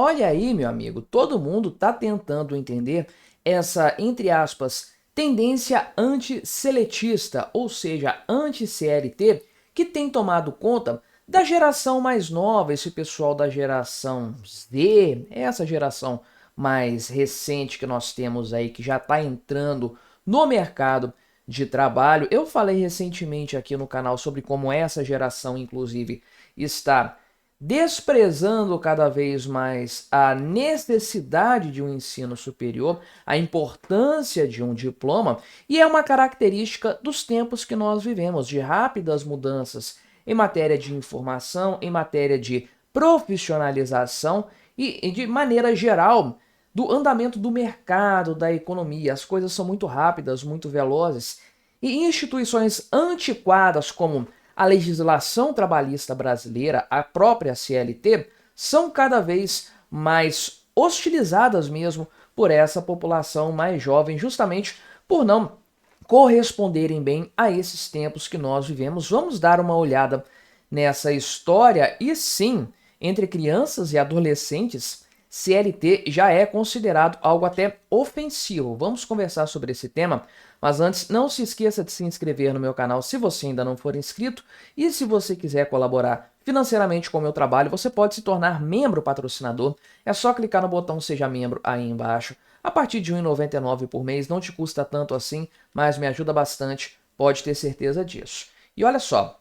Olha aí, meu amigo, todo mundo está tentando entender essa, entre aspas, tendência antisseletista, ou seja, anti-CLT, que tem tomado conta da geração mais nova, esse pessoal da geração Z, essa geração mais recente que nós temos aí, que já está entrando no mercado de trabalho. Eu falei recentemente aqui no canal sobre como essa geração, inclusive, está desprezando cada vez mais a necessidade de um ensino superior, a importância de um diploma, e é uma característica dos tempos que nós vivemos, de rápidas mudanças em matéria de informação, em matéria de profissionalização e de maneira geral, do andamento do mercado, da economia. As coisas são muito rápidas, muito velozes, e instituições antiquadas como a legislação trabalhista brasileira, a própria CLT, são cada vez mais hostilizadas mesmo por essa população mais jovem, justamente por não corresponderem bem a esses tempos que nós vivemos. Vamos dar uma olhada nessa história e sim, entre crianças e adolescentes, CLT já é considerado algo até ofensivo. Vamos conversar sobre esse tema, mas antes não se esqueça de se inscrever no meu canal se você ainda não for inscrito, e se você quiser colaborar financeiramente com o meu trabalho, você pode se tornar membro patrocinador. É só clicar no botão Seja Membro aí embaixo. A partir de R$ 1,99 por mês, não te custa tanto assim, mas me ajuda bastante, pode ter certeza disso. E olha só,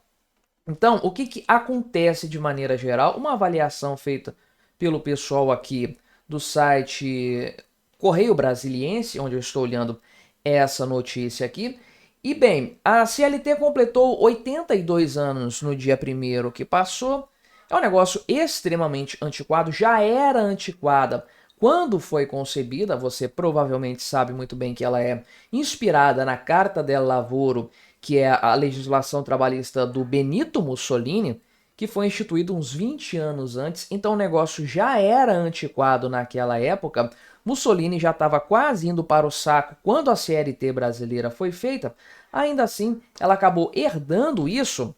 então, o que acontece de maneira geral? Uma avaliação feita pelo pessoal aqui do site Correio Brasiliense, onde eu estou olhando essa notícia aqui. E bem, a CLT completou 82 anos no dia 1º que passou. É um negócio extremamente antiquado, já era antiquada quando foi concebida. Você provavelmente sabe muito bem que ela é inspirada na Carta del Lavoro, que é a legislação trabalhista do Benito Mussolini, que foi instituído uns 20 anos antes. Então o negócio já era antiquado naquela época. Mussolini já estava quase indo para o saco quando a CLT brasileira foi feita. Ainda assim, ela acabou herdando isso.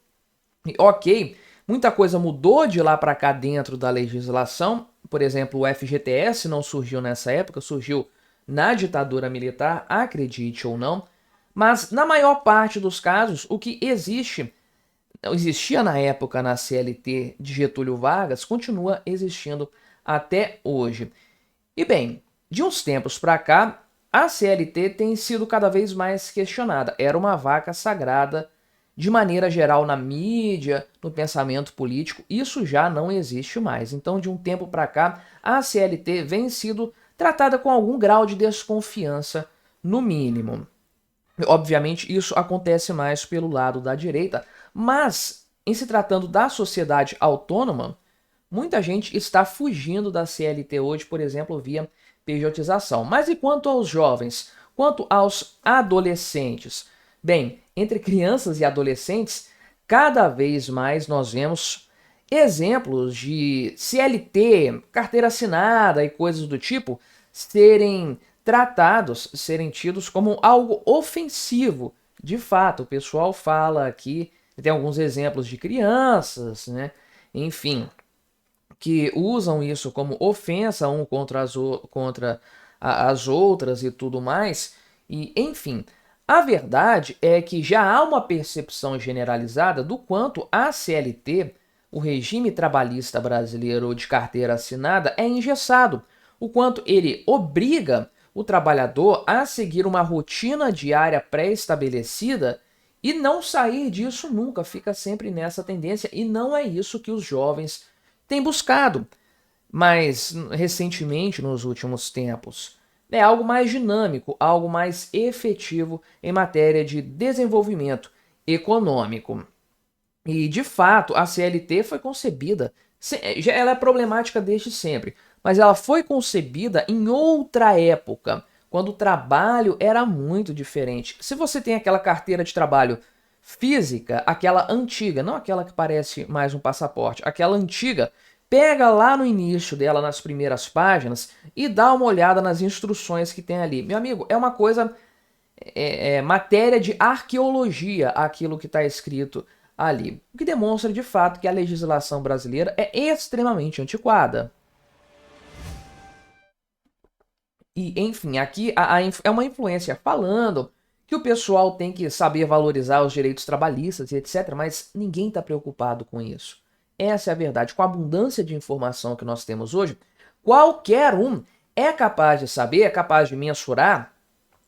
E, ok, muita coisa mudou de lá para cá dentro da legislação. Por exemplo, o FGTS não surgiu nessa época, surgiu na ditadura militar, acredite ou não. Mas na maior parte dos casos, o que existia na época na CLT de Getúlio Vargas, continua existindo até hoje. E bem, de uns tempos para cá, a CLT tem sido cada vez mais questionada. Era uma vaca sagrada de maneira geral na mídia, no pensamento político. Isso já não existe mais. Então, de um tempo para cá, a CLT vem sido tratada com algum grau de desconfiança, no mínimo. Obviamente, isso acontece mais pelo lado da direita, mas, em se tratando da sociedade autônoma, muita gente está fugindo da CLT hoje, por exemplo, via pejotização. Mas e quanto aos jovens? Quanto aos adolescentes? Bem, entre crianças e adolescentes, cada vez mais nós vemos exemplos de CLT, carteira assinada e coisas do tipo serem tratados, serem tidos como algo ofensivo. De fato, o pessoal fala aqui, tem alguns exemplos de crianças, né? Enfim, que usam isso como ofensa um contra as outras e tudo mais. E, enfim, a verdade é que já há uma percepção generalizada do quanto a CLT, o regime trabalhista brasileiro de carteira assinada, é engessado, o quanto ele obriga o trabalhador a seguir uma rotina diária pré-estabelecida e não sair disso nunca, fica sempre nessa tendência, e não é isso que os jovens têm buscado. Mas recentemente, nos últimos tempos, é algo mais dinâmico, algo mais efetivo em matéria de desenvolvimento econômico. E, de fato, a CLT foi concebida, ela é problemática desde sempre, mas ela foi concebida em outra época, quando o trabalho era muito diferente. Se você tem aquela carteira de trabalho física, aquela antiga, não aquela que parece mais um passaporte, aquela antiga, pega lá no início dela, nas primeiras páginas, e dá uma olhada nas instruções que tem ali. Meu amigo, é uma coisa, matéria de arqueologia aquilo que está escrito ali, o que demonstra de fato que a legislação brasileira é extremamente antiquada. E, enfim, aqui é uma influência falando que o pessoal tem que saber valorizar os direitos trabalhistas e etc., mas ninguém está preocupado com isso. Essa é a verdade. Com a abundância de informação que nós temos hoje, qualquer um é capaz de saber, é capaz de mensurar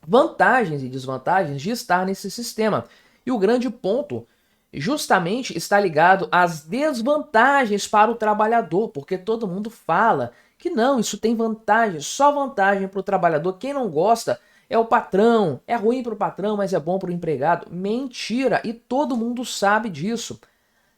vantagens e desvantagens de estar nesse sistema. E o grande ponto justamente está ligado às desvantagens para o trabalhador, porque todo mundo fala que não, isso tem vantagem, só vantagem para o trabalhador. Quem não gosta é o patrão, é ruim para o patrão, mas é bom para o empregado. Mentira, e todo mundo sabe disso.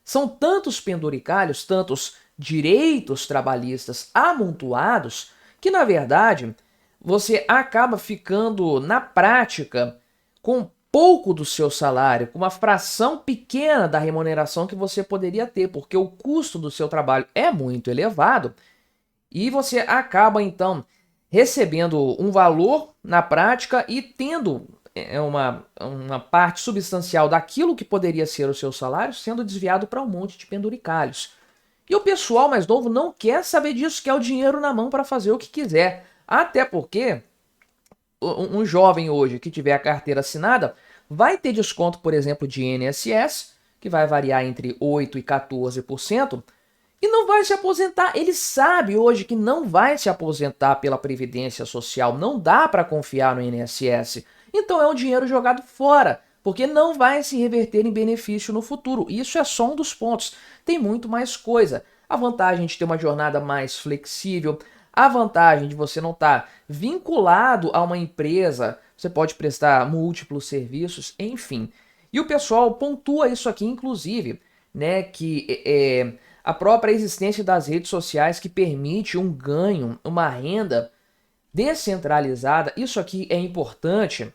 São tantos penduricalhos, tantos direitos trabalhistas amontoados, que na verdade você acaba ficando na prática com pouco do seu salário, com uma fração pequena da remuneração que você poderia ter, porque o custo do seu trabalho é muito elevado e você acaba então recebendo um valor na prática e tendo uma parte substancial daquilo que poderia ser o seu salário sendo desviado para um monte de penduricalhos. E o pessoal mais novo não quer saber disso, quer o dinheiro na mão para fazer o que quiser. Até porque um jovem hoje que tiver a carteira assinada vai ter desconto, por exemplo, de INSS, que vai variar entre 8% e 14%, e não vai se aposentar. Ele sabe hoje que não vai se aposentar pela Previdência Social, não dá para confiar no INSS. Então é um dinheiro jogado fora, porque não vai se reverter em benefício no futuro. Isso é só um dos pontos. Tem muito mais coisa. A vantagem de ter uma jornada mais flexível, a vantagem de você não estar vinculado a uma empresa, você pode prestar múltiplos serviços, enfim. E o pessoal pontua isso aqui, inclusive, né, que a própria existência das redes sociais que permite um ganho, uma renda descentralizada, isso aqui é importante.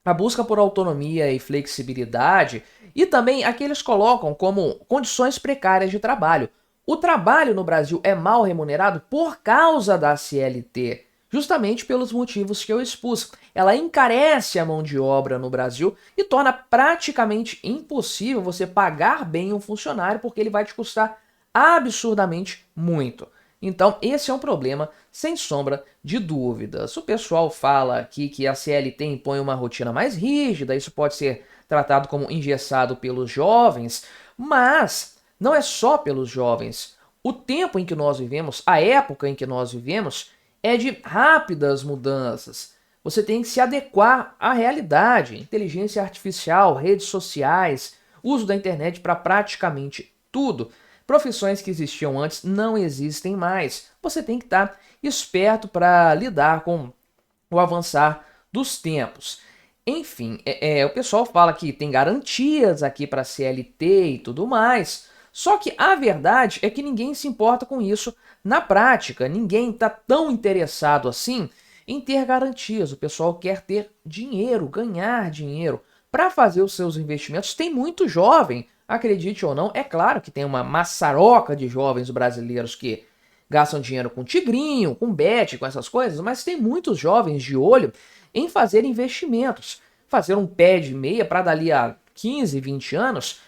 A busca por autonomia e flexibilidade, e também aqui eles colocam como condições precárias de trabalho. O trabalho no Brasil é mal remunerado por causa da CLT, justamente pelos motivos que eu expus. Ela encarece a mão de obra no Brasil e torna praticamente impossível você pagar bem um funcionário, porque ele vai te custar absurdamente muito. Então, esse é um problema sem sombra de dúvidas. O pessoal fala aqui que a CLT impõe uma rotina mais rígida, isso pode ser tratado como engessado pelos jovens, mas não é só pelos jovens. O tempo em que nós vivemos, a época em que nós vivemos, é de rápidas mudanças. Você tem que se adequar à realidade. Inteligência artificial, redes sociais, uso da internet para praticamente tudo. Profissões que existiam antes não existem mais. Você tem que estar esperto para lidar com o avançar dos tempos. Enfim, o pessoal fala que tem garantias aqui para CLT e tudo mais. Só que a verdade é que ninguém se importa com isso na prática. Ninguém está tão interessado assim em ter garantias. O pessoal quer ter dinheiro, ganhar dinheiro para fazer os seus investimentos. Tem muito jovem, acredite ou não, é claro que tem uma maçaroca de jovens brasileiros que gastam dinheiro com tigrinho, com bet, com essas coisas, mas tem muitos jovens de olho em fazer investimentos. Fazer um pé de meia para dali a 15, 20 anos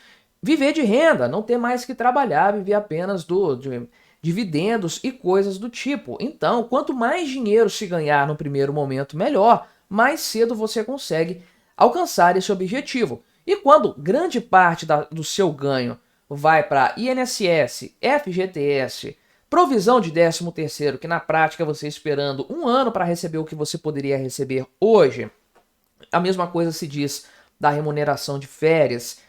viver de renda, não ter mais que trabalhar, viver apenas de dividendos e coisas do tipo. Então, quanto mais dinheiro se ganhar no primeiro momento, melhor. Mais cedo você consegue alcançar esse objetivo. E quando grande parte do seu ganho vai para INSS, FGTS, provisão de 13º, que na prática você esperando um ano para receber o que você poderia receber hoje, a mesma coisa se diz da remuneração de férias,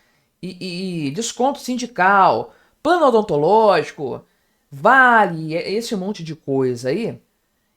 e desconto sindical, plano odontológico, vale, esse monte de coisa aí.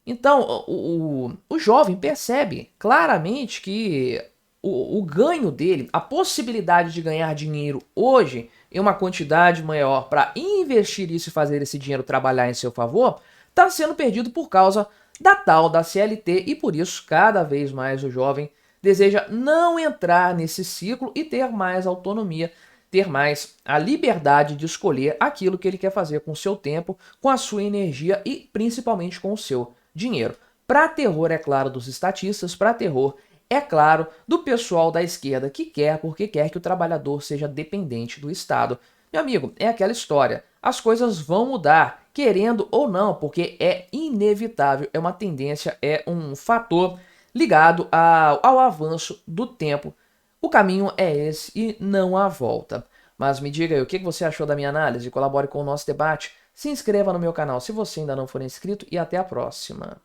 Então, o jovem percebe claramente que o ganho dele, a possibilidade de ganhar dinheiro hoje em uma quantidade maior para investir isso e fazer esse dinheiro trabalhar em seu favor, está sendo perdido por causa da tal da CLT e por isso cada vez mais o jovem deseja não entrar nesse ciclo e ter mais autonomia, ter mais a liberdade de escolher aquilo que ele quer fazer com o seu tempo, com a sua energia e principalmente com o seu dinheiro. Para terror, é claro, dos estatistas, para terror, é claro, do pessoal da esquerda que quer, porque quer que o trabalhador seja dependente do Estado. Meu amigo, é aquela história. as coisas vão mudar, querendo ou não, porque é inevitável, é uma tendência, é um fator ligado ao avanço do tempo. O caminho é esse e não há volta. Mas me diga aí, o que você achou da minha análise? Colabore com o nosso debate. Se inscreva no meu canal se você ainda não for inscrito e até a próxima.